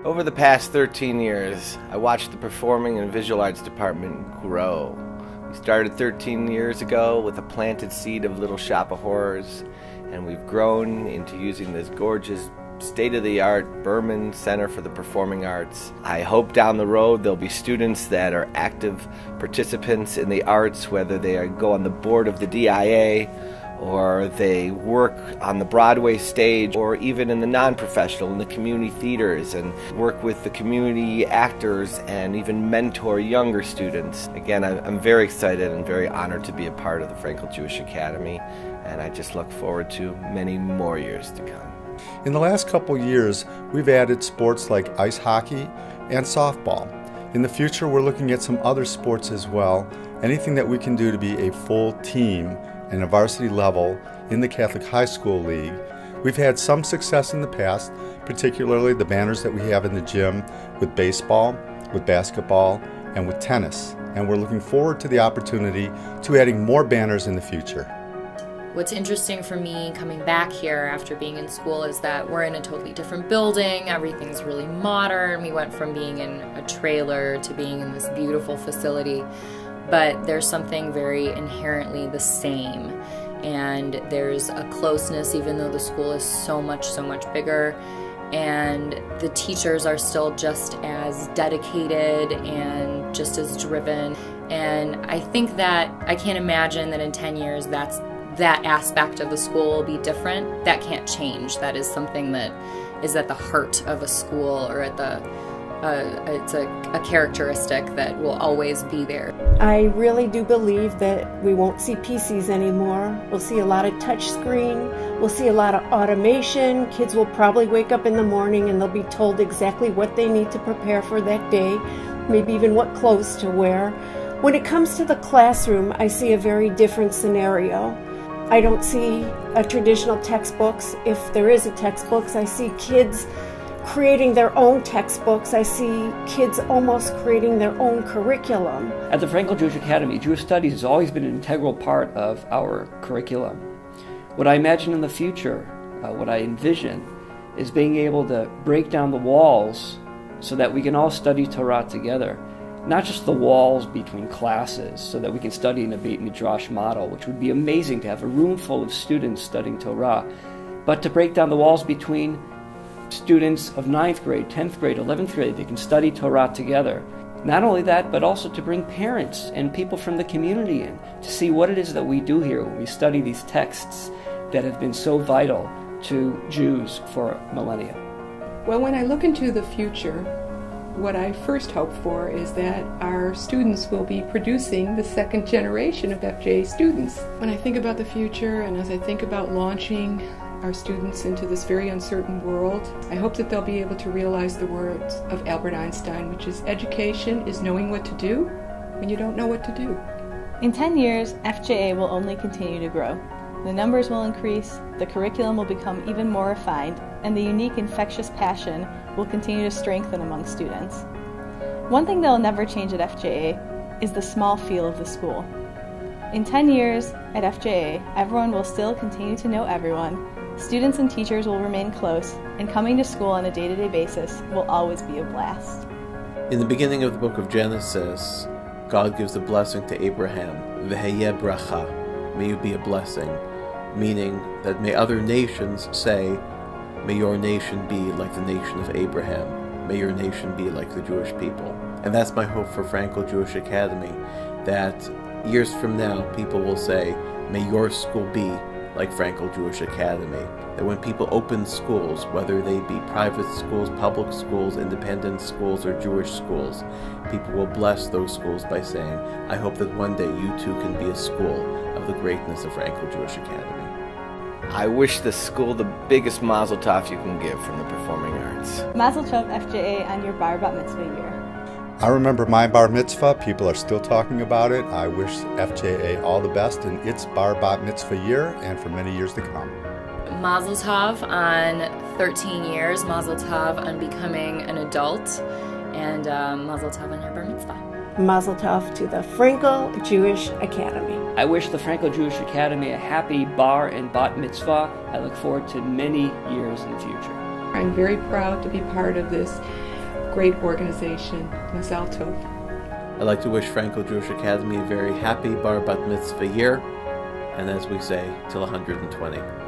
Over the past 13 years, I watched the Performing and Visual Arts Department grow. We started 13 years ago with a planted seed of Little Shop of Horrors, and we've grown into using this gorgeous state-of-the-art Berman Center for the Performing Arts. I hope down the road there'll be students that are active participants in the arts, whether they go on the board of the DIA, or they work on the Broadway stage, or even in the non-professional, in the community theaters, and work with the community actors and even mentor younger students. Again, I'm very excited and very honored to be a part of the Franco-Jewish Academy, and I just look forward to many more years to come. In the last couple years, we've added sports like ice hockey and softball. In the future, we're looking at some other sports as well, anything that we can do to be a full team and a varsity level in the Catholic High School League. We've had some success in the past, particularly the banners that we have in the gym with baseball, with basketball, and with tennis. And we're looking forward to the opportunity to adding more banners in the future. What's interesting for me coming back here after being in school is that we're in a totally different building. Everything's really modern. We went from being in a trailer to being in this beautiful facility. But there's something very inherently the same, and there's a closeness even though the school is so much bigger, and the teachers are still just as dedicated and just as driven. And I think that I can't imagine that in 10 years that aspect of the school will be different. That can't change. That is something that is at the heart of a school, or at the it's a characteristic that will always be there. I really do believe that we won't see PCs anymore. We'll see a lot of touch screen. We'll see a lot of automation. Kids will probably wake up in the morning and they'll be told exactly what they need to prepare for that day, maybe even what clothes to wear. When it comes to the classroom, I see a very different scenario. I don't see a traditional textbooks. If there is a textbooks, I see kids creating their own textbooks. I see kids almost creating their own curriculum. At the Franco-Jewish Academy, Jewish Studies has always been an integral part of our curriculum. What I imagine in the future, what I envision, is being able to break down the walls so that we can all study Torah together. Not just the walls between classes, so that we can study in a Beit Midrash model, which would be amazing to have a room full of students studying Torah, but to break down the walls between students of 9th grade, 10th grade, 11th grade. They can study Torah together. Not only that, but also to bring parents and people from the community in to see what it is that we do here when we study these texts that have been so vital to Jews for millennia. Well, when I look into the future, what I first hope for is that our students will be producing the second generation of FJA students. When I think about the future, and as I think about launching our students into this very uncertain world, I hope that they'll be able to realize the words of Albert Einstein, which is, education is knowing what to do when you don't know what to do. In 10 years, FJA will only continue to grow. The numbers will increase, the curriculum will become even more refined, and the unique infectious passion will continue to strengthen among students. One thing that will never change at FJA is the small feel of the school. In 10 years at FJA, everyone will still continue to know everyone. Students and teachers will remain close, and coming to school on a day-to-day basis will always be a blast. In the beginning of the book of Genesis, God gives a blessing to Abraham, V'heyeh bracha, may you be a blessing, meaning that may other nations say, may your nation be like the nation of Abraham, may your nation be like the Jewish people. And that's my hope for Franco-Jewish Academy, that years from now people will say, may your school be like Franco-Jewish Academy. That when people open schools, whether they be private schools, public schools, independent schools, or Jewish schools, people will bless those schools by saying, I hope that one day you too can be a school of the greatness of Franco-Jewish Academy. I wish the school the biggest mazel tov you can give from the performing arts. Mazel tov FJA on your bar bat mitzvah year. I remember my bar mitzvah. People are still talking about it. I wish FJA all the best in its bar bat mitzvah year and for many years to come. Mazel tov on 13 years, mazel tov on becoming an adult, and mazel tov on your bar mitzvah. Mazel tov to the Franco-Jewish Academy. I wish the Franco-Jewish Academy a happy bar and bat mitzvah. I look forward to many years in the future. I'm very proud to be part of this great organization. Mazal Tov. I'd like to wish Franco Jewish Academy a very happy Bar Bat Mitzvah year, and as we say, till 120.